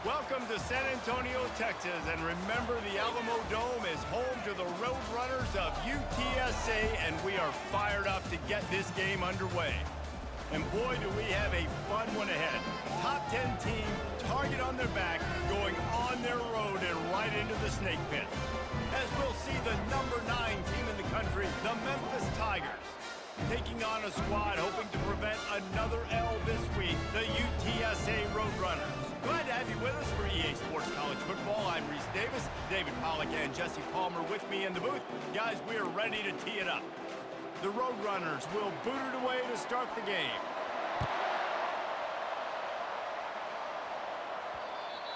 Welcome to San Antonio, Texas, and remember the Alamo Dome is home to the Roadrunners of UTSA, and we are fired up to get this game underway. And boy, do we have a fun one ahead. Top 10 team, target on their back, going on their road and right into the snake pit. As we'll see the number 9 team in the country, the Memphis Tigers, taking on a squad hoping to prevent another L this week, the UTSA Roadrunners. Glad to have you with us for EA Sports College Football. I'm Reese Davis, David Pollack and Jesse Palmer with me in the booth. Guys, we are ready to tee it up. The Roadrunners will boot it away to start the game.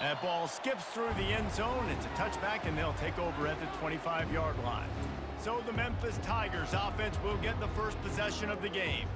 That ball skips through the end zone. It's a touchback, and they'll take over at the 25-yard line. So the Memphis Tigers offense will get the first possession of the game.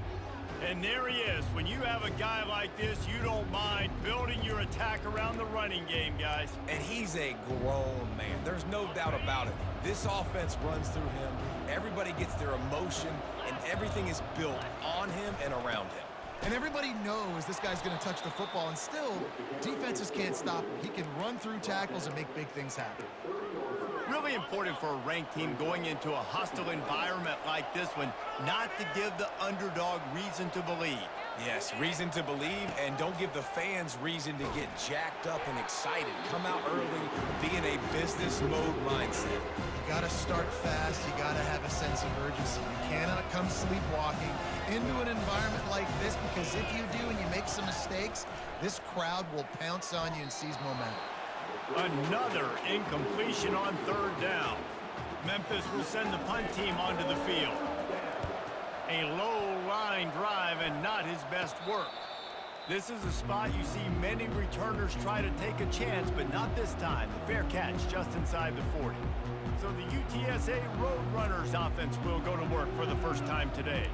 And there he is. When you have a guy like this, you don't mind building your attack around the running game, guys. And he's a grown man. There's no doubt about it. This offense runs through him. Everybody gets their emotion, and everything is built on him and around him. And everybody knows this guy's going to touch the football, and still, defenses can't stop him. He can run through tackles and make big things happen. Really important for a ranked team going into a hostile environment like this one, not to give the underdog reason to believe. Yes, reason to believe, and don't give the fans reason to get jacked up and excited. Come out early, be in a business mode mindset. You got to start fast. You got to have a sense of urgency. You cannot come sleepwalking into an environment like this, because if you do and you make some mistakes, this crowd will pounce on you and seize momentum. Another incompletion on third down. Memphis will send the punt team onto the field. A low-line drive and not his best work. This is a spot you see many returners try to take a chance, but not this time. The fair catch just inside the 40. So the UTSA Roadrunners offense will go to work for the first time today.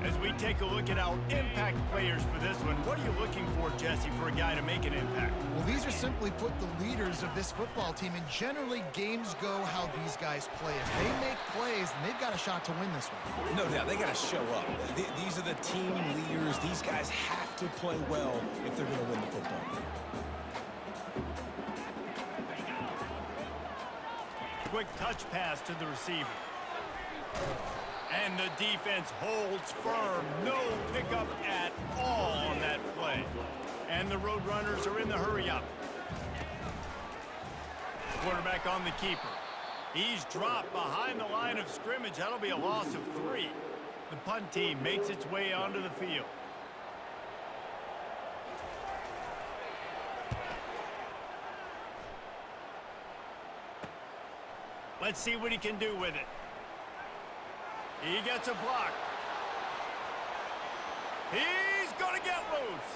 As we take a look at our impact players for this one, what are you looking for, Jesse, for a guy to make an impact? Well, these are simply put the leaders of this football team, and generally games go how these guys play. If they make plays, then they've got a shot to win this one. No doubt, they got to show up. These are the team leaders. These guys have to play well if they're going to win the football game. Quick touch pass to the receiver. And the defense holds firm. No pickup at all on that play. And the Roadrunners are in the hurry-up. Quarterback on the keeper. He's dropped behind the line of scrimmage. That'll be a loss of 3. The punt team makes its way onto the field. Let's see what he can do with it. He gets a block. He's going to get loose.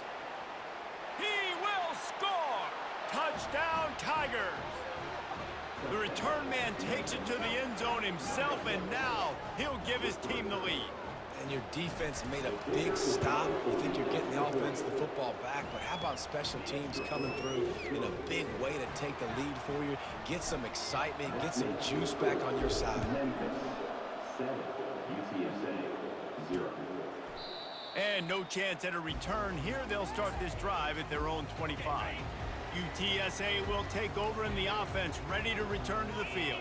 He will score. Touchdown, Tigers. The return man takes it to the end zone himself, and now he'll give his team the lead. And your defense made a big stop. You think you're getting the offense, the football back, but how about special teams coming through in a big way to take the lead for you? Get some excitement, get some juice back on your side. UTSA 0. And no chance at a return here. They'll start this drive at their own 25. UTSA will take over in the offense, ready to return to the field.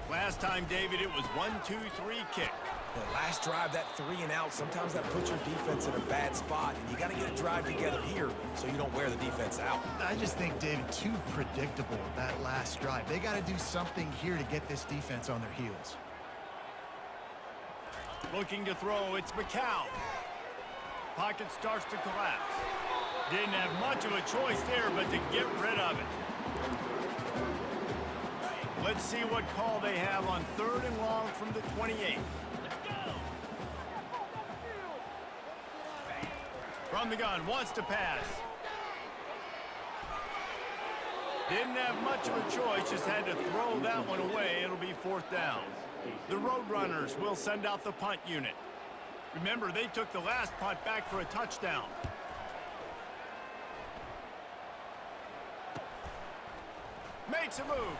Last time, David, it was 1-2-3 kick. The last drive, that 3 and out, sometimes that puts your defense in a bad spot, and you got to get a drive together here so you don't wear the defense out. I just think, David, too predictable, that last drive. They got to do something here to get this defense on their heels. Looking to throw, it's McCown. Pocket starts to collapse. Didn't have much of a choice there, but to get rid of it. Let's see what call they have on 3rd and long from the 28. From the gun, wants to pass. Didn't have much of a choice, just had to throw that one away. It'll be 4th down. The Roadrunners will send out the punt unit. Remember, they took the last punt back for a touchdown. Makes a move.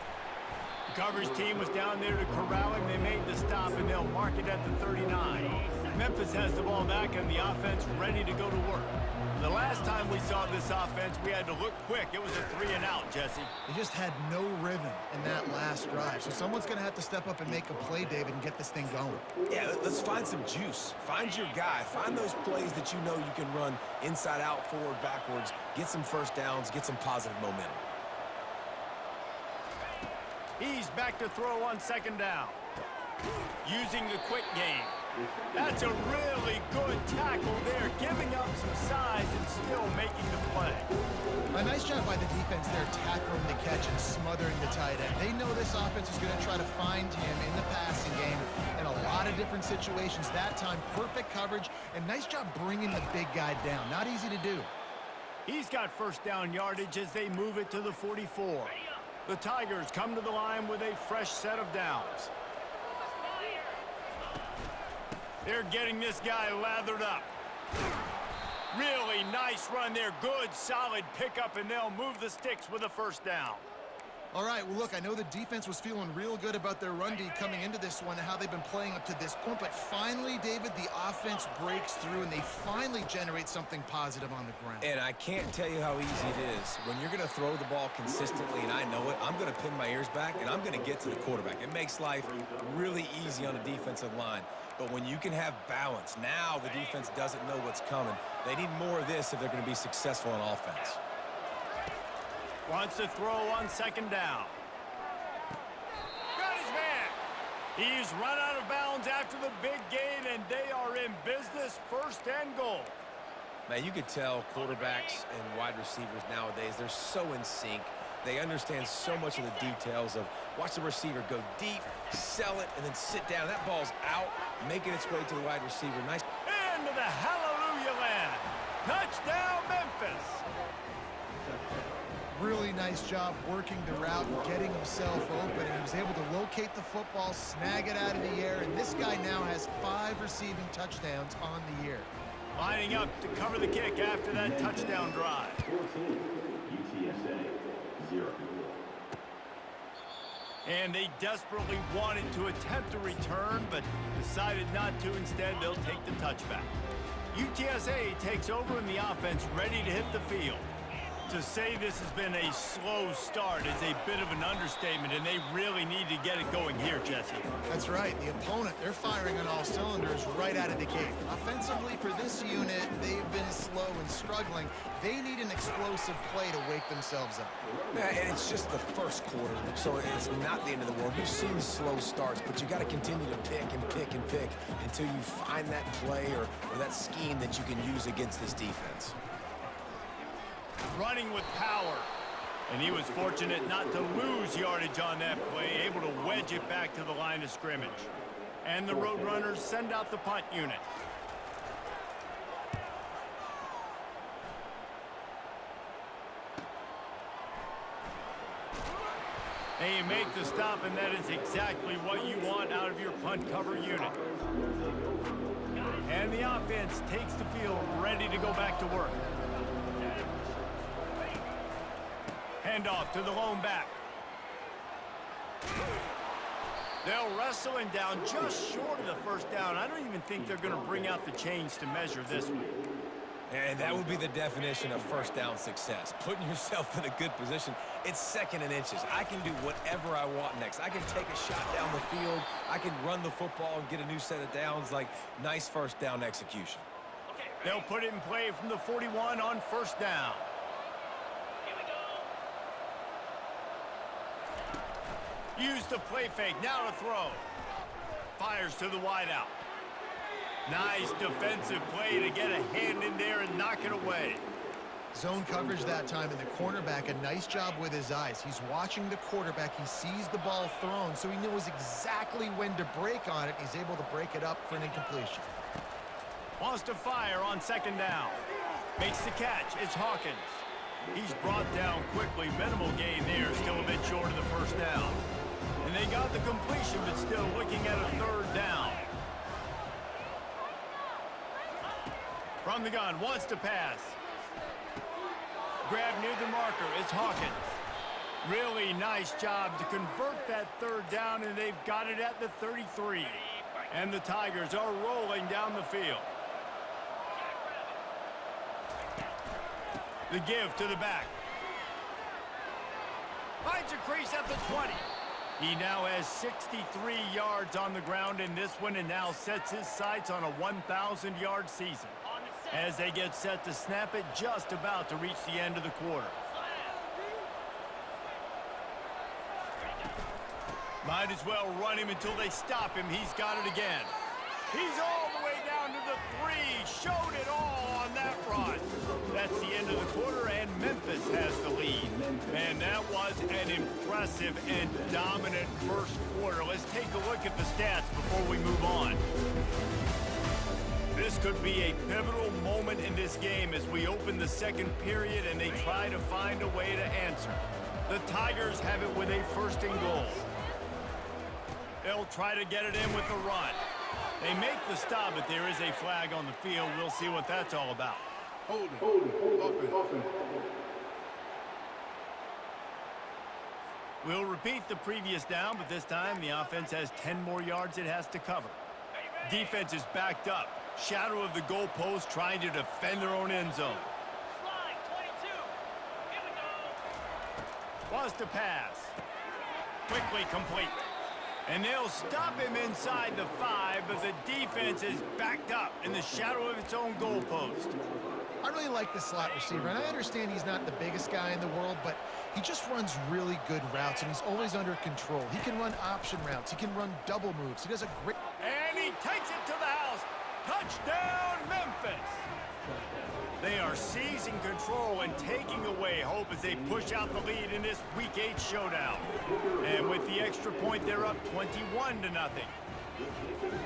The coverage team was down there to corral him. They made the stop, and they'll mark it at the 39. Memphis has the ball back, and the offense ready to go to work. The last time we saw this offense, we had to look quick. It was a 3-and-out, Jesse. They just had no rhythm in that last drive. So someone's going to have to step up and make a play, David, and get this thing going. Yeah, let's find some juice. Find your guy. Find those plays that you know you can run inside out, forward, backwards. Get some first downs. Get some positive momentum. He's back to throw on 2nd down. Using the quick game. That's a really good tackle there, giving up some size and still making the play. A nice job by the defense there, tackling the catch and smothering the tight end. They know this offense is going to try to find him in the passing game in a lot of different situations. That time, perfect coverage, and nice job bringing the big guy down. Not easy to do. He's got first down yardage as they move it to the 44. The Tigers come to the line with a fresh set of downs. They're getting this guy lathered up. Really nice run there. Good, solid pickup, and they'll move the sticks with a first down. All right, well, look, I know the defense was feeling real good about their run D coming into this one and how they've been playing up to this point, but finally, David, the offense breaks through, and they finally generate something positive on the ground. And I can't tell you how easy it is. When you're going to throw the ball consistently, and I know it, I'm going to pin my ears back, and I'm going to get to the quarterback. It makes life really easy on a defensive line. But when you can have balance, now the defense doesn't know what's coming. They need more of this if they're going to be successful on offense. Wants to throw on 2nd down. Got his man. He's run out of bounds after the big gain, and they are in business, 1st and goal. Man, you could tell quarterbacks and wide receivers nowadays, they're so in sync. They understand so much of the details of watch the receiver go deep, sell it, and then sit down. That ball's out, making its way to the wide receiver. Nice. Into the hallelujah land. Touchdown, Memphis. Really nice job working the route and getting himself open, and he was able to locate the football, snag it out of the air, and this guy now has 5 receiving touchdowns on the year. Lining up to cover the kick after that touchdown drive. 14, UTSA, 0. And they desperately wanted to attempt a return, but decided not to. Instead, they'll take the touchback. UTSA takes over in the offense, ready to hit the field. To say this has been a slow start is a bit of an understatement, and they really need to get it going here, Jesse. That's right. The opponent, they're firing on all cylinders right out of the gate. Offensively, for this unit, they've been slow and struggling. They need an explosive play to wake themselves up. Yeah, and it's just the first quarter, so it's not the end of the world. You've seen slow starts, but you got to continue to pick and pick and pick until you find that play or that scheme that you can use against this defense. Running with power. And he was fortunate not to lose yardage on that play, able to wedge it back to the line of scrimmage. And the Roadrunners send out the punt unit. They make the stop, and that is exactly what you want out of your punt cover unit. And the offense takes the field, ready to go back to work. Handoff to the lone back. They'll wrestle him down just short of the first down. I don't even think they're going to bring out the chains to measure this one. And that would be the definition of first down success. Putting yourself in a good position. It's 2nd and inches. I can do whatever I want next. I can take a shot down the field. I can run the football and get a new set of downs. Like, nice first down execution. They'll put it in play from the 41 on 1st down. Use the play fake, now to throw. Fires to the wideout. Nice defensive play to get a hand in there and knock it away. Zone coverage that time, and the cornerback, a nice job with his eyes. He's watching the quarterback. He sees the ball thrown, so he knows exactly when to break on it. He's able to break it up for an incompletion. Wants to fire on 2nd down. Makes the catch. It's Hawkins. He's brought down quickly. Minimal gain there. Still a bit short of the first down. And they got the completion, but still looking at a 3rd down. From the gun, wants to pass. Grab near the marker, it's Hawkins. Really nice job to convert that third down, and they've got it at the 33. And the Tigers are rolling down the field. The give to the back. Finds a crease at the 20. He now has 63 yards on the ground in this one and now sets his sights on a 1,000-yard season as they get set to snap it, just about to reach the end of the quarter. Might as well run him until they stop him. He's got it again. He's all the way down to the 3. Showed it all on that run. That's the end of the quarter, and Memphis has the lead. Man, that was an impressive and dominant first quarter. Let's take a look at the stats before we move on. This could be a pivotal moment in this game as we open the second period and they try to find a way to answer. The Tigers have it with a first and goal. They'll try to get it in with the run. They make the stop, but there is a flag on the field. We'll see what that's all about. Hold it. We'll repeat the previous down, but this time the offense has 10 more yards it has to cover. Defense is backed up. Shadow of the goalpost, trying to defend their own end zone. Slide, 22. Here we go. Wants to pass. Quickly complete. And they'll stop him inside the 5, but the defense is backed up in the shadow of its own goalpost. I really like the slot receiver, and I understand he's not the biggest guy in the world, but he just runs really good routes, and he's always under control. He can run option routes. He can run double moves. He does a great... And he takes it to the house. Touchdown, Memphis! They are seizing control and taking away hope as they push out the lead in this Week 8 showdown. And with the extra point, they're up 21-0.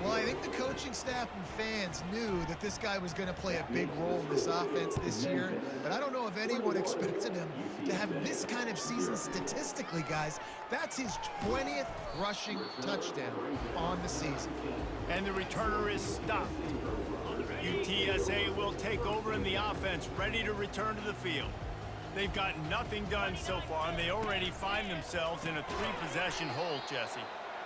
Well, I think the coaching staff and fans knew that this guy was going to play a big role in this offense this year, but I don't know if anyone expected him to have this kind of season statistically, guys. That's his 20th rushing touchdown on the season. And the returner is stopped. UTSA will take over in the offense, ready to return to the field. They've got nothing done so far, and they already find themselves in a 3-possession hole, Jesse.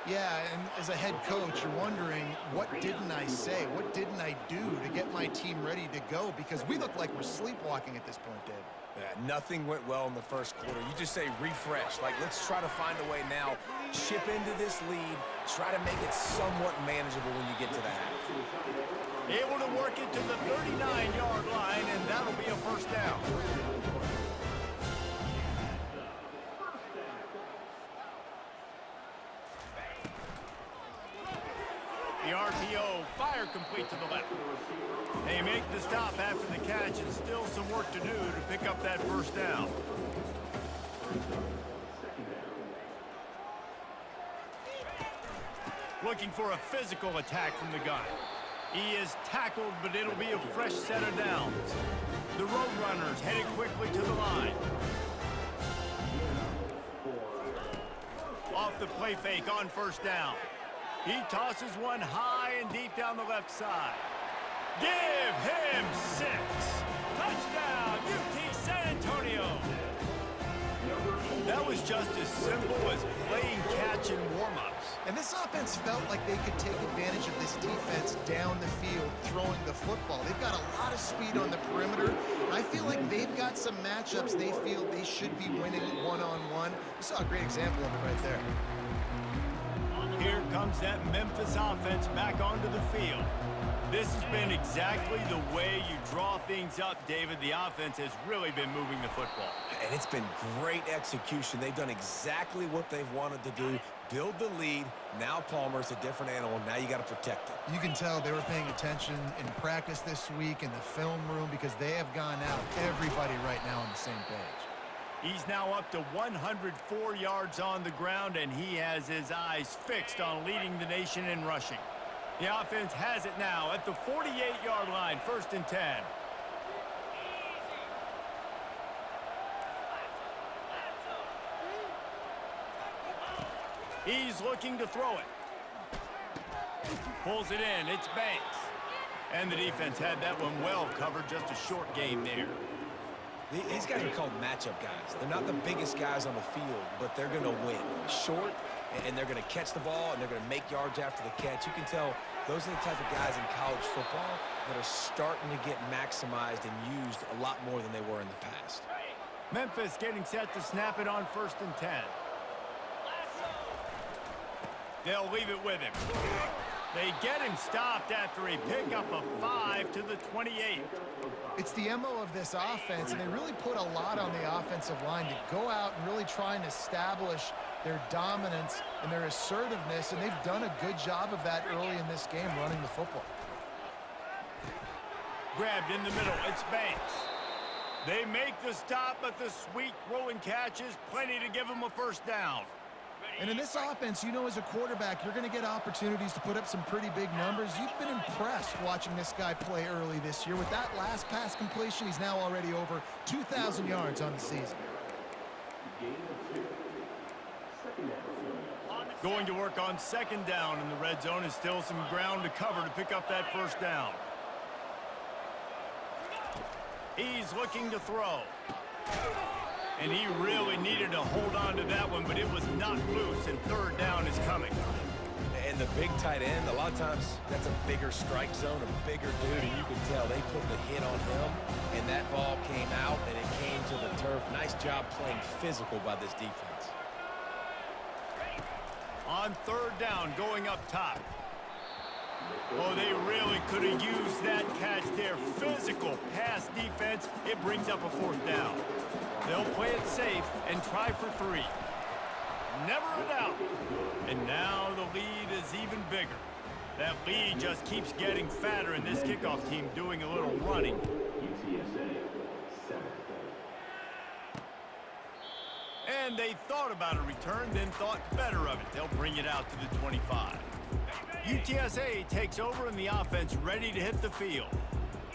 Yeah, and as a head coach, you're wondering, what didn't I say? What didn't I do to get my team ready to go? Because we look like we're sleepwalking at this point, Dave. Yeah, nothing went well in the first quarter. You just say refresh. Like, let's try to find a way now. Chip into this lead. Try to make it somewhat manageable when you get to the half. Able to work it to the 39-yard line, and that'll be a first down. The RPO, fire complete to the left. They make the stop after the catch, and still some work to do to pick up that first down. Looking for a physical attack from the gun. He is tackled, but it'll be a fresh set of downs. The Roadrunners headed quickly to the line. Off the play fake on first down. He tosses one high and deep down the left side. Give him 6. Touchdown, UT San Antonio. That was just as simple as playing catch in warm-ups. And this offense felt like they could take advantage of this defense down the field, throwing the football. They've got a lot of speed on the perimeter. I feel like they've got some matchups they feel they should be winning one-on-one. We saw a great example of it right there. Here comes that Memphis offense back onto the field. This has been exactly the way you draw things up, David. The offense has really been moving the football. And it's been great execution. They've done exactly what they've wanted to do. Build the lead. Now Palmer's a different animal. Now you got to protect him. You can tell they were paying attention in practice this week in the film room because they have gone out, everybody right now on the same page. He's now up to 104 yards on the ground, and he has his eyes fixed on leading the nation in rushing. The offense has it now at the 48-yard line, 1st and 10. He's looking to throw it. Pulls it in. It's Banks. And the defense had that one well covered. Just a short game there. These guys are called matchup guys. They're not the biggest guys on the field, but they're going to win. Short, and they're going to catch the ball, and they're going to make yards after the catch. You can tell those are the type of guys in college football that are starting to get maximized and used a lot more than they were in the past. Memphis getting set to snap it on 1st and 10. They'll leave it with him. They get him stopped after a pickup of 5 to the 28. It's the MO of this offense, and they really put a lot on the offensive line to go out and really try and establish their dominance and their assertiveness, and they've done a good job of that early in this game running the football. Grabbed in the middle, it's Banks. They make the stop, but the sweet throwing catch is plenty to give them a first down. And in this offense, you know, as a quarterback, you're going to get opportunities to put up some pretty big numbers. You've been impressed watching this guy play early this year. With that last pass completion, he's now already over 2,000 yards on the season. Going to work on 2nd down in the red zone, is still some ground to cover to pick up that first down. He's looking to throw. And he really needed to hold on to that one, but it was knocked loose, and 3rd down is coming. And the big tight end, a lot of times that's a bigger strike zone, a bigger dude, and you can tell they put the hit on him, and that ball came out, and it came to the turf. Nice job playing physical by this defense. On 3rd down, going up top. Oh, they really could have used that catch there. Physical pass defense. It brings up a 4th down. They'll play it safe and try for 3. Never a doubt. And now the lead is even bigger. That lead just keeps getting fatter, and this kickoff team doing a little running. UTSA 7. And they thought about a return, then thought better of it. They'll bring it out to the 25. UTSA takes over in the offense, ready to hit the field.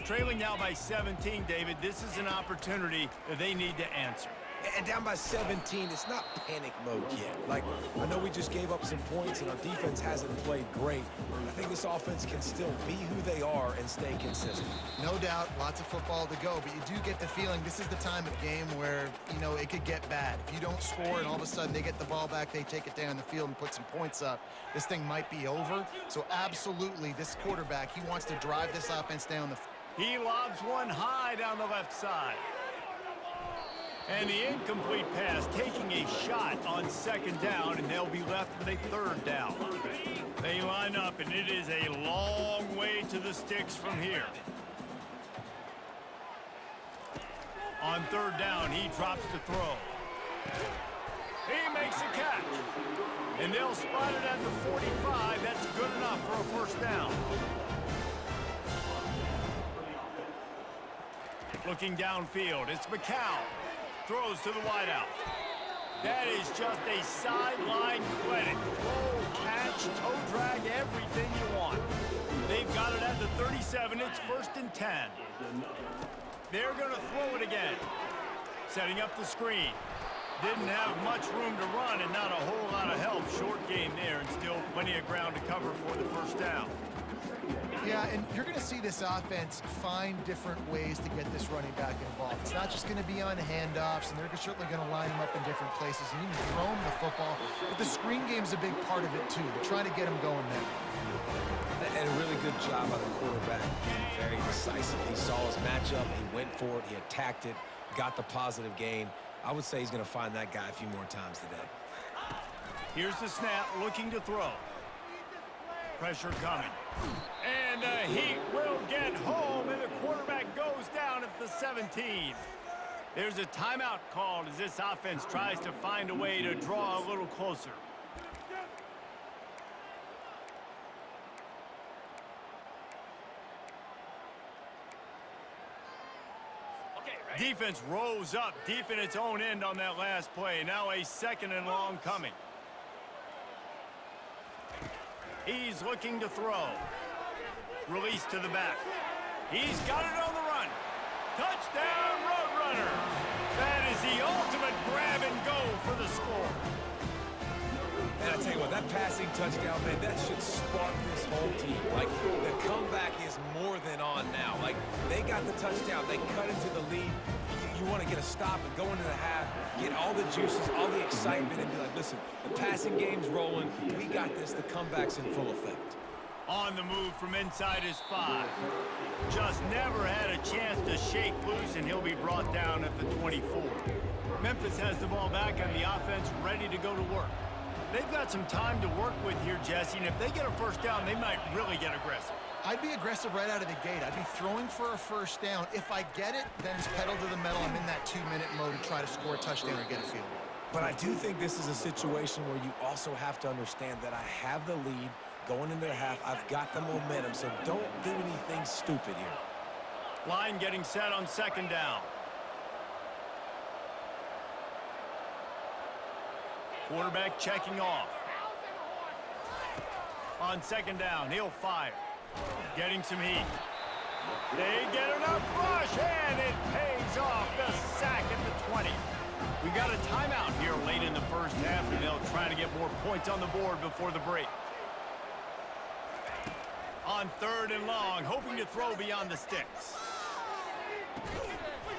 Trailing now by 17, David. This is an opportunity that they need to answer. And down by 17, it's not panic mode yet. Like, I know we just gave up some points, and our defense hasn't played great. I think this offense can still be who they are and stay consistent. No doubt, lots of football to go, but you do get the feeling this is the time of game where, you know, it could get bad. If you don't score and all of a sudden they get the ball back, they take it down the field and put some points up, this thing might be over. So absolutely, this quarterback, he wants to drive this offense down the field. He lobs one high down the left side. And the incomplete pass taking a shot on 2nd down, and they'll be left with a 3rd down. They line up, and it is a long way to the sticks from here. On 3rd down, he drops to throw. He makes a catch. And they'll spot it at the 45. That's good enough for a first down. Looking downfield, it's McCown. Throws to the wideout. That is just a sideline credit. Throw, catch, toe drag, everything you want. They've got it at the 37. It's 1st and 10. They're going to throw it again. Setting up the screen. Didn't have much room to run and not a whole lot of help. Short game there, and still plenty of ground to cover for the first down. Yeah, and you're going to see this offense find different ways to get this running back involved. It's not just going to be on handoffs, and they're certainly going to line him up in different places and even throw him the football. But the screen game's a big part of it, too. They're trying to get him going there. And a really good job by the quarterback, being very decisive. He saw his matchup, he went for it, he attacked it, got the positive gain. I would say he's going to find that guy a few more times today. Here's the snap, looking to throw. Pressure coming. And the Heat will get home, and the quarterback goes down at the 17. There's a timeout called as this offense tries to find a way to draw a little closer. Defense rose up deep in its own end on that last play. Now a 2nd and long coming. He's looking to throw. Release to the back. He's got it on the run. Touchdown, Roadrunner. That is the ultimate grab and go for the score. And I tell you what, that passing touchdown, man, that should spark this whole team. Like, the comeback is more than on now. Like, they got the touchdown. They cut into the lead. You want to get a stop and go into the half, get all the juices, all the excitement, and be like, listen, the passing game's rolling. We got this. The comeback's in full effect. On the move from inside his 5. Just never had a chance to shake loose, and he'll be brought down at the 24. Memphis has the ball back and the offense ready to go to work. They've got some time to work with here, Jesse, and if they get a first down, they might really get aggressive. I'd be aggressive right out of the gate. I'd be throwing for a first down. If I get it, then it's pedal to the metal. I'm in that 2-minute mode to try to score a touchdown or get a field goal. But I do think this is a situation where you also have to understand that I have the lead going into the half. I've got the momentum, so don't do anything stupid here. Line getting set on second down. Quarterback checking off. On second down, he'll fire. Getting some heat. They get enough rush, and it pays off. The sack at the 20. We got a timeout here late in the first half, and they'll try to get more points on the board before the break. On 3rd and long, hoping to throw beyond the sticks.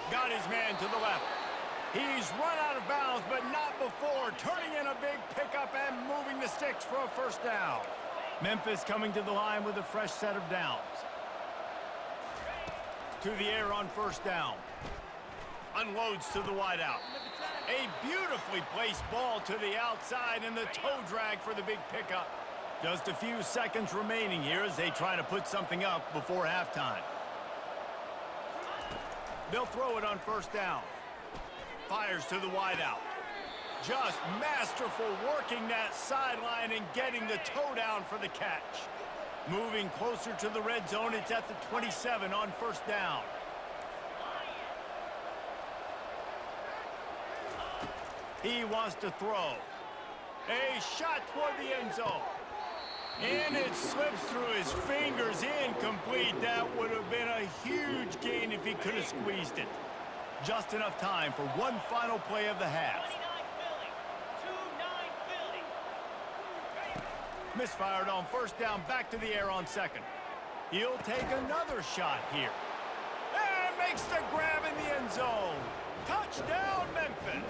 Got his man to the left. He's run out of bounds, but not before turning in a big pickup and moving the sticks for a first down. Memphis coming to the line with a fresh set of downs. To the air on first down. Unloads to the wideout. A beautifully placed ball to the outside and the toe drag for the big pickup. Just a few seconds remaining here as they try to put something up before halftime. They'll throw it on first down. Fires to the wideout. Just masterful working that sideline and getting the toe down for the catch. Moving closer to the red zone, it's at the 27 on first down. He wants to throw. A shot toward the end zone. And it slips through his fingers, incomplete. That would have been a huge gain if he could have squeezed it. Just enough time for one final play of the half. Misfired on first down, back to the air on second. He'll take another shot here. And makes the grab in the end zone. Touchdown, Memphis.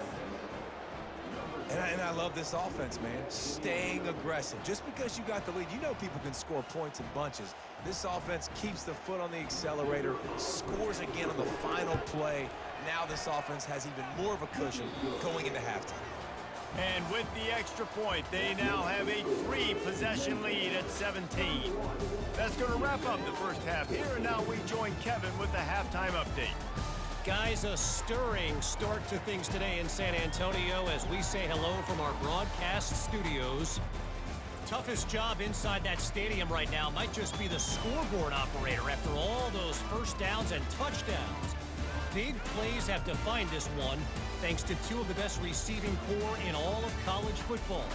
And I love this offense, man. Staying aggressive. Just because you got the lead, you know people can score points in bunches. This offense keeps the foot on the accelerator, scores again on the final play. Now this offense has even more of a cushion going into halftime. And with the extra point, they now have a 3-possession lead at 17. That's going to wrap up the first half here, and now we join Kevin with the halftime update. Guys, a stirring start to things today in San Antonio as we say hello from our broadcast studios. Toughest job inside that stadium right now might just be the scoreboard operator after all those first downs and touchdowns. Big plays have defined this one, thanks to 2 of the best receiving core in all of college football.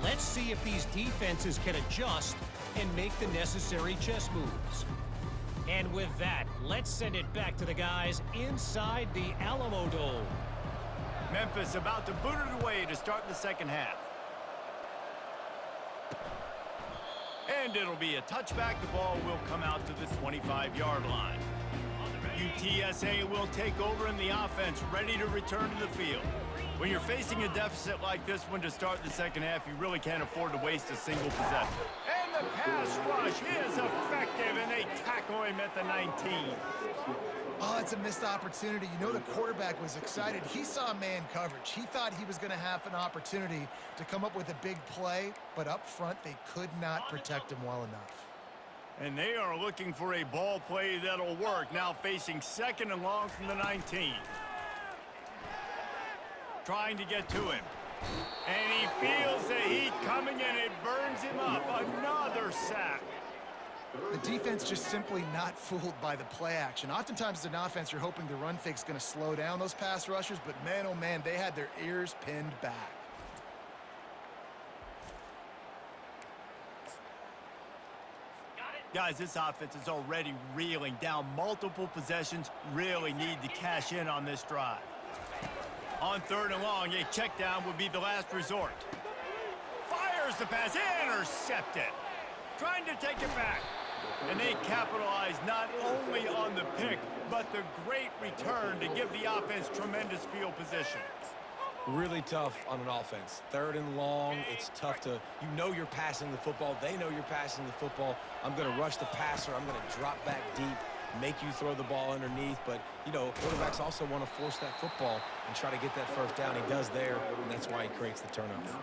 Let's see if these defenses can adjust and make the necessary chess moves. And with that, let's send it back to the guys inside the Alamo Dome. Memphis about to boot it away to start the second half. And it'll be a touchback. The ball will come out to the 25-yard line. UTSA will take over in the offense, ready to return to the field. When you're facing a deficit like this one to start the second half, you really can't afford to waste a single possession. And the pass rush is effective, and they tackle him at the 19. Oh, it's a missed opportunity. You know the quarterback was excited. He saw man coverage. He thought he was going to have an opportunity to come up with a big play, but up front they could not protect him well enough. And they are looking for a ball play that'll work. Now facing second and long from the 19. Trying to get to him. And he feels the heat coming and it burns him up. Another sack. The defense just simply not fooled by the play action. Oftentimes as an offense, you're hoping the run fake's going to slow down those pass rushers, but man, oh man, they had their ears pinned back. Guys, this offense is already reeling down multiple possessions. Really need to cash in on this drive. On third and long, a check down would be the last resort. Fires the pass, intercepted. Trying to take it back. And they capitalize not only on the pick, but the great return to give the offense tremendous field position. Really tough on an offense. 3rd and long, it's tough to, you know you're passing the football. They know you're passing the football. I'm going to rush the passer. I'm going to drop back deep, make you throw the ball underneath. But, you know, quarterbacks also want to force that football and try to get that first down. He does there, and that's why he creates the turnover.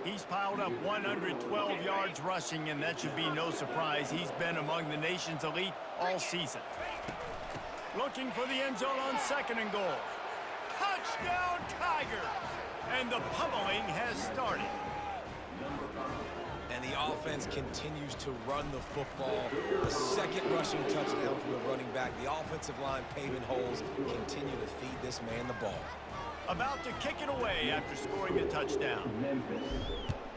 He's piled up 112 yards rushing, and that should be no surprise. He's been among the nation's elite all season. Looking for the end zone on 2nd and goal. Touchdown, Tigers! And the pummeling has started. And the offense continues to run the football. The 2nd rushing touchdown from the running back. The offensive line paving holes continue to feed this man the ball. About to kick it away after scoring the touchdown. Memphis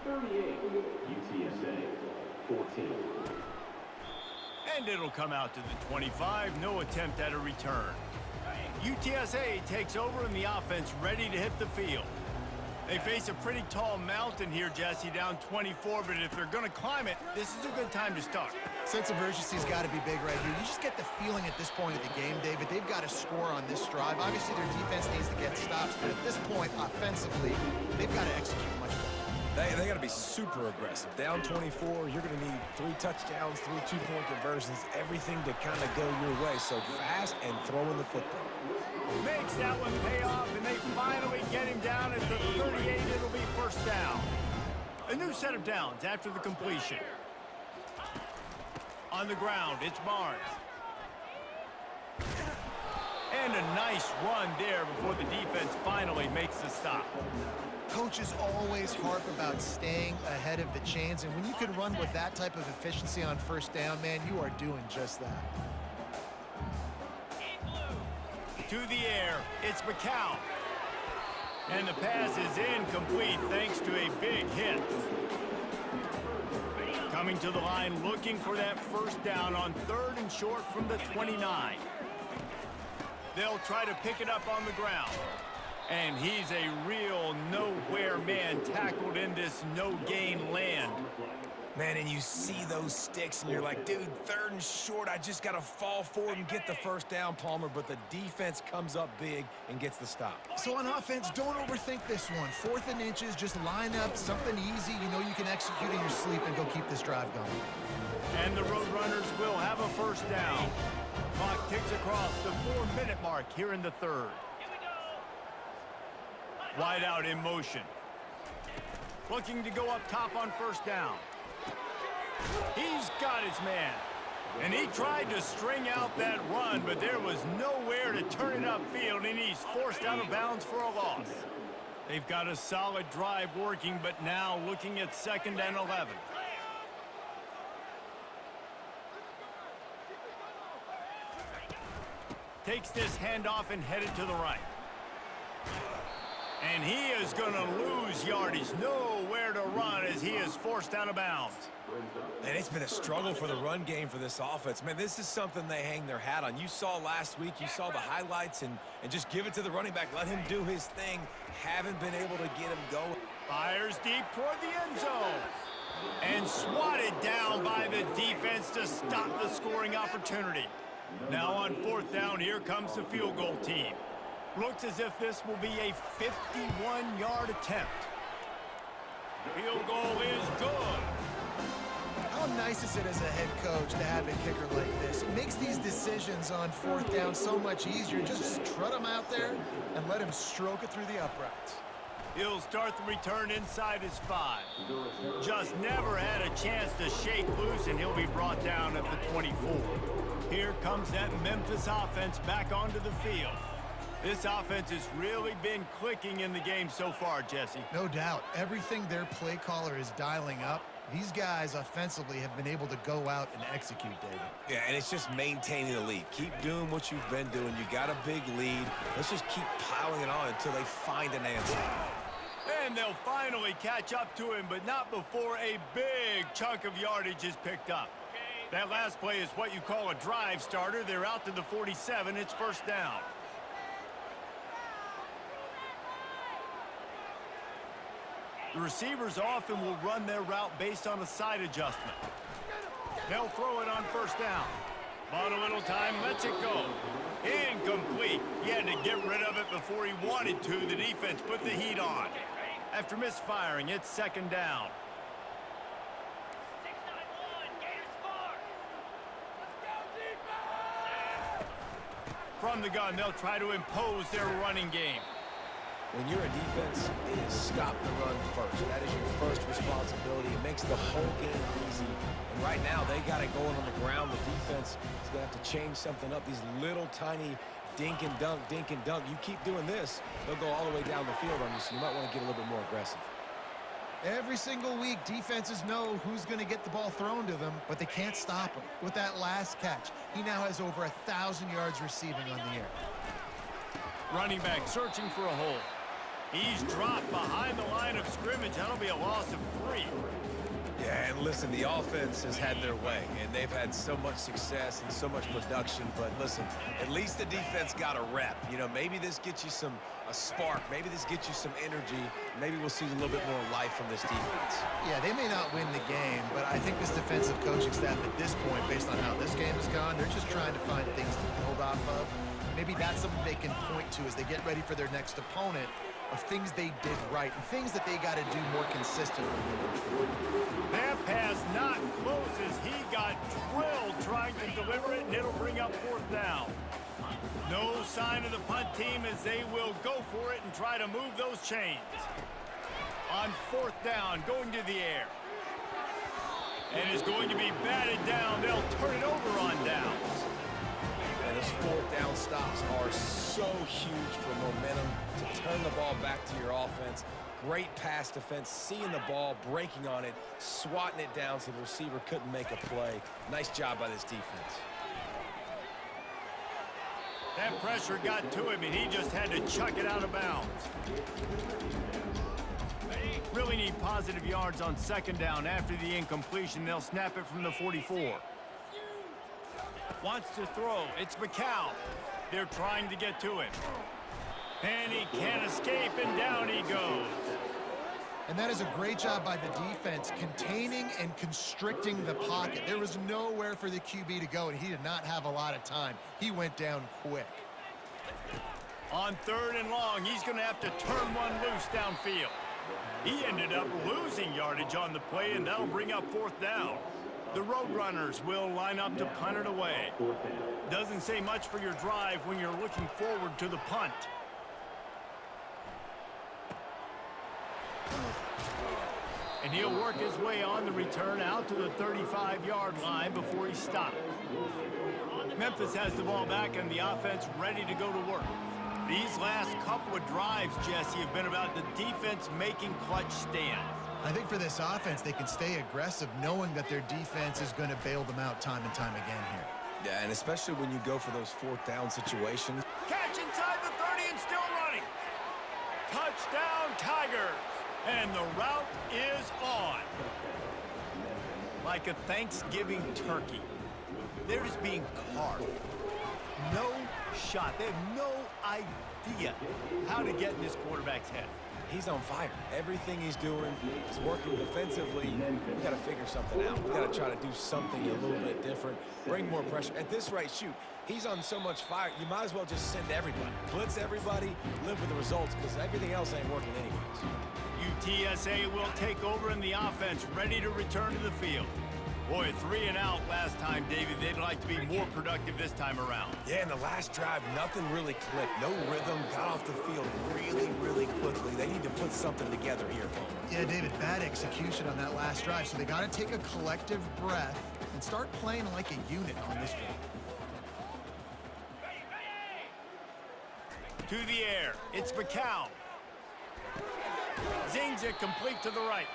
38, UTSA 14. And it'll come out to the 25. No attempt at a return. UTSA takes over and the offense ready to hit the field. They face a pretty tall mountain here, Jesse, down 24, but if they're going to climb it, this is a good time to start. Sense of urgency's got to be big right here. You just get the feeling at this point of the game, David, they've got to score on this drive. Obviously, their defense needs to get stops, but at this point, offensively, they've got to execute much better. They got to be super aggressive. Down 24, you're going to need 3 touchdowns, 3 two-point conversions, everything to kind of go your way. So fast and throwing the football. Makes that one pay off, and they finally get him down at the 38. It'll be first down. A new set of downs after the completion. On the ground, it's Barnes. And a nice run there before the defense finally makes the stop. Coaches always harp about staying ahead of the chains, and when you can run with that type of efficiency on first down, man, you are doing just that. To the air, it's McCown. And the pass is incomplete thanks to a big hit. Coming to the line, looking for that first down on 3rd and short from the 29. They'll try to pick it up on the ground. And he's a real nowhere man tackled in this no-gain land. Man, and you see those sticks, and you're like, dude, 3rd and short, I just got to fall forward and get the first down, Palmer, but the defense comes up big and gets the stop. So on offense, don't overthink this one. 4th and inches, just line up something easy you know you can execute in your sleep and go keep this drive going. And the Roadrunners will have a first down. Clock ticks across the 4-minute mark here in the 3rd. Wide out in motion. Looking to go up top on first down. He's got his man. And he tried to string out that run, but there was nowhere to turn it upfield, and he's forced out of bounds for a loss. They've got a solid drive working, but now looking at 2nd and 11. Takes this handoff and headed to the right. And he is going to lose yardage. Nowhere to run as he is forced out of bounds. And it's been a struggle for the run game for this offense. Man, this is something they hang their hat on. You saw last week, you saw the highlights, and just give it to the running back. Let him do his thing. Haven't been able to get him going. Fires deep toward the end zone. And swatted down by the defense to stop the scoring opportunity. Now on 4th down, here comes the field goal team. Looks as if this will be a 51-yard attempt. Field goal is good. How nice is it as a head coach to have a kicker like this? It makes these decisions on 4th down so much easier. Just trot him out there and let him stroke it through the uprights. He'll start the return inside his 5. Just never had a chance to shake loose, and he'll be brought down at the 24. Here comes that Memphis offense back onto the field. This offense has really been clicking in the game so far, Jesse. No doubt. Everything their play caller is dialing up, these guys offensively have been able to go out and execute, David. Yeah, and it's just maintaining the lead. Keep doing what you've been doing. You got a big lead. Let's just keep piling it on until they find an answer. And they'll finally catch up to him, but not before a big chunk of yardage is picked up. That last play is what you call a drive starter. They're out to the 47. It's first down. The receivers often will run their route based on a side adjustment. They'll throw it on first down. Bought a little time, lets it go. Incomplete. He had to get rid of it before he wanted to. The defense put the heat on. After misfiring, it's second down. 6-9-1, Gators score. From the gun, they'll try to impose their running game. When you're a defense, it is stop the run first. That is your first responsibility. It makes the whole game easy. And right now, they got it going on the ground. The defense is going to have to change something up. These little tiny dink and dunk, dink and dunk. You keep doing this, they'll go all the way down the field on you, so you might want to get a little bit more aggressive. Every single week, defenses know who's going to get the ball thrown to them, but they can't stop him. With that last catch, he now has over 1,000 yards receiving on the air. Running back searching for a hole. He's dropped behind the line of scrimmage. That'll be a loss of 3. Yeah, and listen, the offense has had their way, and they've had so much success and so much production. But listen, at least the defense got a rep. You know, maybe this gets you a spark. Maybe this gets you some energy. Maybe we'll see a little bit more life from this defense. Yeah, they may not win the game, but I think this defensive coaching staff at this point, based on how this game has gone, they're just trying to find things to build off of. Maybe that's something they can point to as they get ready for their next opponent, of things they did right and things that they got to do more consistently. That pass not close as he got drilled trying to deliver it, and it'll bring up fourth down. No sign of the punt team as they will go for it and try to move those chains. On fourth down, going to the air. And it's going to be batted down. They'll turn it over on downs. And those fourth down stops are so huge for momentum to turn the ball back to your offense. Great pass defense, seeing the ball, breaking on it, swatting it down so the receiver couldn't make a play. Nice job by this defense. That pressure got to him, and he just had to chuck it out of bounds. Really need positive yards on second down. After the incompletion, they'll snap it from the 44. Wants to throw. It's McCown. They're trying to get to him. And he can't escape, and down he goes. And that is a great job by the defense, containing and constricting the pocket. There was nowhere for the QB to go, and he did not have a lot of time. He went down quick. On third and long, he's going to have to turn one loose downfield. He ended up losing yardage on the play, and that'll bring up fourth down. The Roadrunners will line up to punt it away. Doesn't say much for your drive when you're looking forward to the punt. And he'll work his way on the return out to the 35-yard line before he stopped. Memphis has the ball back and the offense ready to go to work. These last couple of drives, Jesse, have been about the defense making clutch stands. I think for this offense, they can stay aggressive knowing that their defense is going to bail them out time and time again here. Yeah, and especially when you go for those fourth down situations. Catch inside the 30 and still running. Touchdown, Tigers. And the route is on. Like a Thanksgiving turkey. They're just being carved. No shot. They have no idea how to get in this quarterback's head. He's on fire. Everything he's doing is working defensively. We got to figure something out. We got to try to do something a little bit different. Bring more pressure. At this rate, shoot, he's on so much fire, you might as well just send everybody. Blitz everybody, live with the results, because everything else ain't working anyways. UTSA will take over in the offense, ready to return to the field. Boy, 3 and out last time, David. They'd like to be more productive this time around. Yeah, in the last drive, nothing really clicked. No rhythm, got off the field really, really quickly. They need to put something together here, Paul. Yeah, David, bad execution on that last drive, so they got to take a collective breath and start playing like a unit on this drive. To the air, it's McCown. Zings it complete to the right.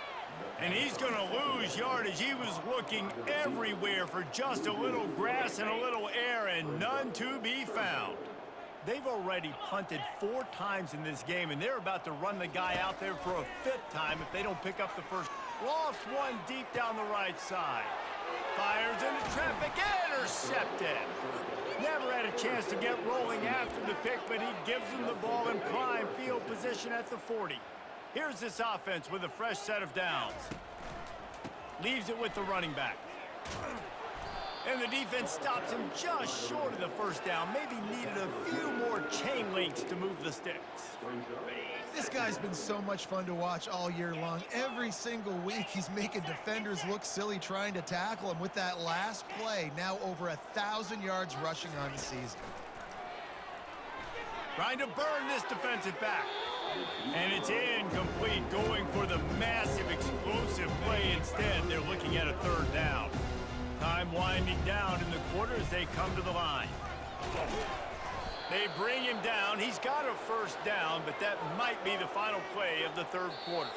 And he's going to lose yardage. He was looking everywhere for just a little grass and a little air, and none to be found. They've already punted 4 times in this game, and they're about to run the guy out there for a 5th time if they don't pick up the first. Lofts one deep down the right side. Fires into traffic, intercepted. Never had a chance to get rolling after the pick, but he gives them the ball in prime field position at the 40. Here's this offense with a fresh set of downs. Leaves it with the running back. And the defense stops him just short of the first down. Maybe needed a few more chain links to move the sticks. This guy's been so much fun to watch all year long. Every single week, he's making defenders look silly trying to tackle him. With that last play, now over 1,000 yards rushing on the season. Trying to burn this defensive back. And it's incomplete, going for the massive explosive play instead. They're looking at a third down. Time winding down in the quarter as they come to the line. They bring him down. He's got a first down, but that might be the final play of the third quarter.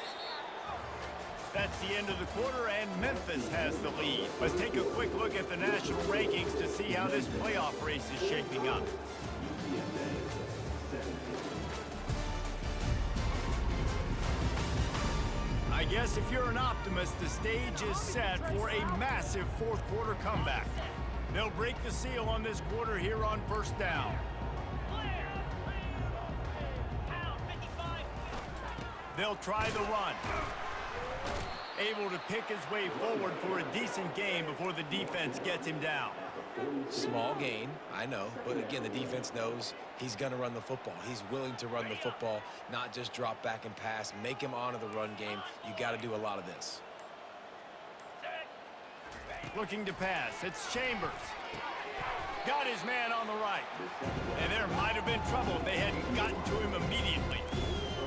That's the end of the quarter, and Memphis has the lead. Let's take a quick look at the national rankings to see how this playoff race is shaping up. I guess if you're an optimist, the stage is set for a massive fourth quarter comeback. They'll break the seal on this quarter here on first down. They'll try the run. Able to pick his way forward for a decent gain before the defense gets him down. Small gain, I know, but again, the defense knows he's going to run the football. He's willing to run the football, not just drop back and pass, make him honor the run game. You got to do a lot of this. Looking to pass, it's Chambers. Got his man on the right. And there might have been trouble if they hadn't gotten to him immediately.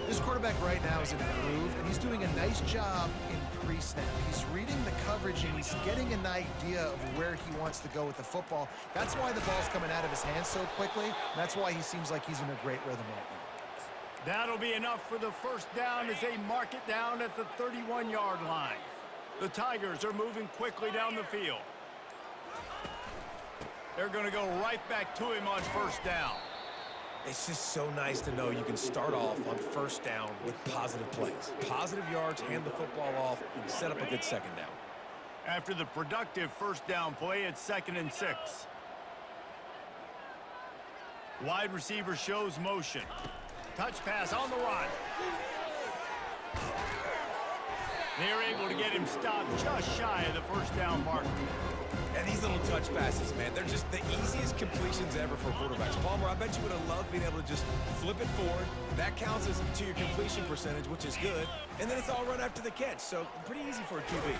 This quarterback right now is in a groove, and he's doing a nice job in pre-snap. He's reading the coverage, and he's getting an idea of where he wants to go with the football. That's why the ball's coming out of his hands so quickly, and that's why he seems like he's in a great rhythm right now. That'll be enough for the first down as they mark it down at the 31-yard line. The Tigers are moving quickly down the field. They're going to go right back to him on first down. It's just so nice to know you can start off on first down with positive plays. Positive yards, hand the football off, set up a good second down. After the productive first down play, it's 2nd and 6. Wide receiver shows motion. Touch pass on the run. They're able to get him stopped just shy of the first down marker. And these little touch passes, man, they're just the easiest completions ever for quarterbacks. Palmer, I bet you would have loved being able to just flip it forward. That counts as to your completion percentage, which is good. And then it's all run after the catch, so pretty easy for a QB.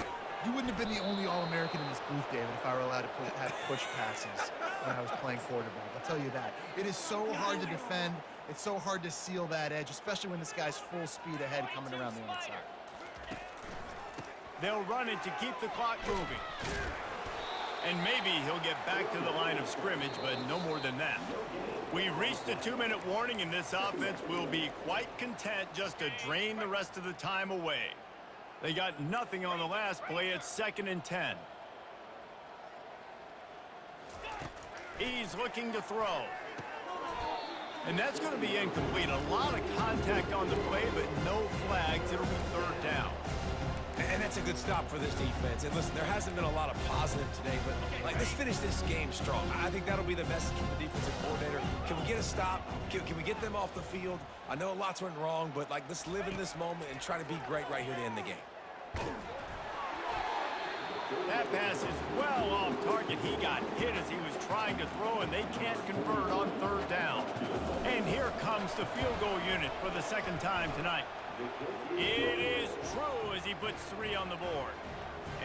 You wouldn't have been the only All-American in this booth, David, if I were allowed to have push passes when I was playing quarterback. I'll tell you that. It is so hard to defend. It's so hard to seal that edge, especially when this guy's full speed ahead coming around the outside. They'll run it to keep the clock moving. And maybe he'll get back to the line of scrimmage, but no more than that. We've reached a 2-minute warning, and this offense will be quite content just to drain the rest of the time away. They got nothing on the last play. It's 2nd and 10. He's looking to throw. And that's going to be incomplete. A lot of contact on the play, but no flags. It'll be third down. And that's a good stop for this defense. And listen, there hasn't been a lot of positive today, but like, let's finish this game strong. I think that'll be the message from the defensive coordinator. Can we get a stop? Can we get them off the field? I know lots went wrong, but like, let's live in this moment and try to be great right here to end the game. That pass is well off target. He got hit as he was trying to throw, and they can't convert on third down. And here comes the field goal unit for the second time tonight. It is true as he puts 3 on the board.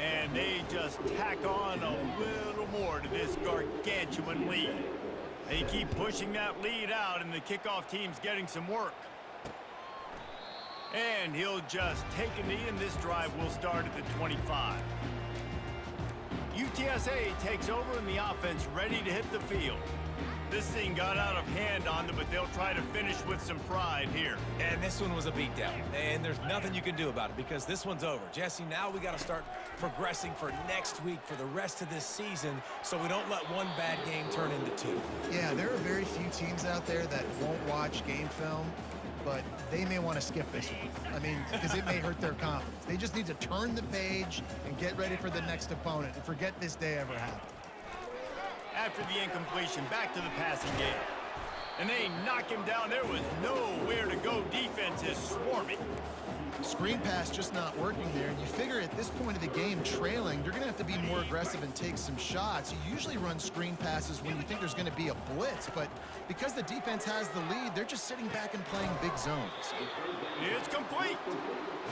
And they just tack on a little more to this gargantuan lead. They keep pushing that lead out, and the kickoff team's getting some work. And he'll just take a knee, and this drive will start at the 25. UTSA takes over, and the offense ready to hit the field. This thing got out of hand on them, but they'll try to finish with some pride here. And this one was a beatdown, and there's nothing you can do about it because this one's over. Jesse, now we got to start progressing for next week, for the rest of this season, so we don't let one bad game turn into 2. Yeah, there are very few teams out there that won't watch game film, but they may want to skip this one. I mean, because it may hurt their confidence. They just need to turn the page and get ready for the next opponent and forget this day ever happened. After the incompletion, back to the passing game. And they knock him down. There was nowhere to go. Defense is swarming. Screen pass just not working there. And you figure at this point of the game, trailing, you're going to have to be more aggressive and take some shots. You usually run screen passes when you think there's going to be a blitz, but because the defense has the lead, they're just sitting back and playing big zones. It's complete.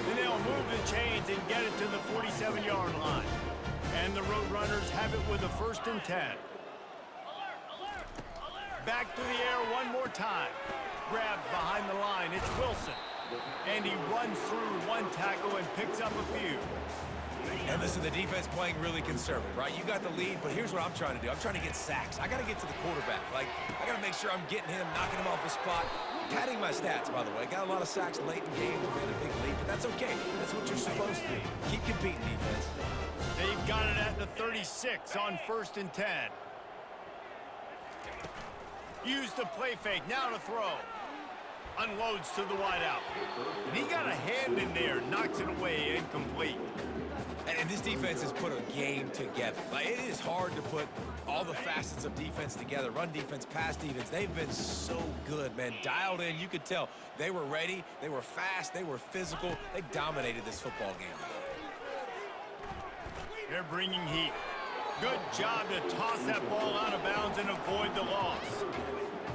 And they'll move the chains and get it to the 47-yard line. And the Roadrunners have it with a 1st and 10. Back to the air one more time. Grabbed behind the line. It's Wilson. And he runs through one tackle and picks up a few. And listen, the defense playing really conservative, right? You got the lead, but here's what I'm trying to do. I'm trying to get sacks. I got to get to the quarterback. Like, I got to make sure I'm getting him, knocking him off the spot. Padding my stats, by the way. Got a lot of sacks late in games. We had a big lead, but that's okay. That's what you're supposed to do. Keep competing, defense. They've got it at the 36 on 1st and 10. Use the play fake. Now to throw. Unloads to the wideout. And he got a hand in there. Knocks it away. Incomplete. And this defense has put a game together. Like, it is hard to put all the facets of defense together. Run defense, pass defense. They've been so good, man. Dialed in. You could tell they were ready. They were fast. They were physical. They dominated this football game today. They're bringing heat. Good job to toss that ball out of bounds and avoid the loss.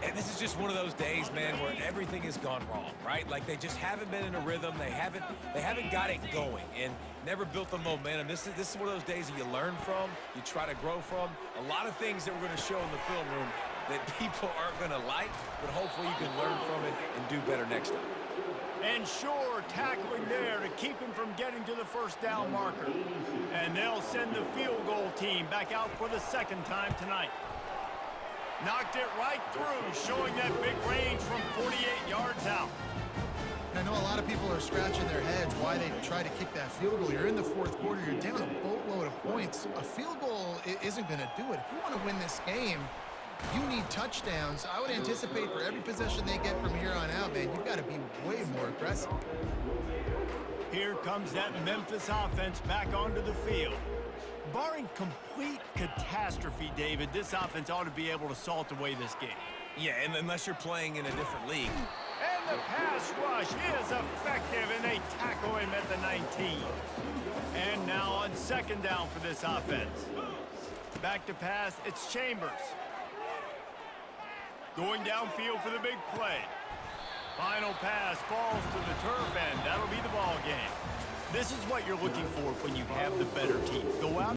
And this is just one of those days, man, where everything has gone wrong, right? Like, they just haven't been in a rhythm. They haven't got it going and never built the momentum. This is one of those days that you learn from, you try to grow from. A lot of things that we're going to show in the film room that people aren't going to like, but hopefully you can learn from it and do better next time. And sure, tackling there to keep him from getting to the 1st down marker. And they'll send the field goal team back out for the 2nd time tonight. Knocked it right through, showing that big range from 48 yards out. I know a lot of people are scratching their heads why they try to kick that field goal. You're in the 4th quarter. You're down a boatload of points. A field goal isn't going to do it. If you want to win this game, you need touchdowns. I would anticipate for every possession they get from here on out, man, you've got to be way more aggressive. Here comes that Memphis offense back onto the field. Barring complete catastrophe, David, this offense ought to be able to salt away this game. Yeah, and unless you're playing in a different league. And the pass rush is effective, and they tackle him at the 19. And now on 2nd down for this offense. Back to pass, it's Chambers. Going downfield for the big play. Final pass falls to the turf, and that'll be the ball game. This is what you're looking for when you have the better team. Go out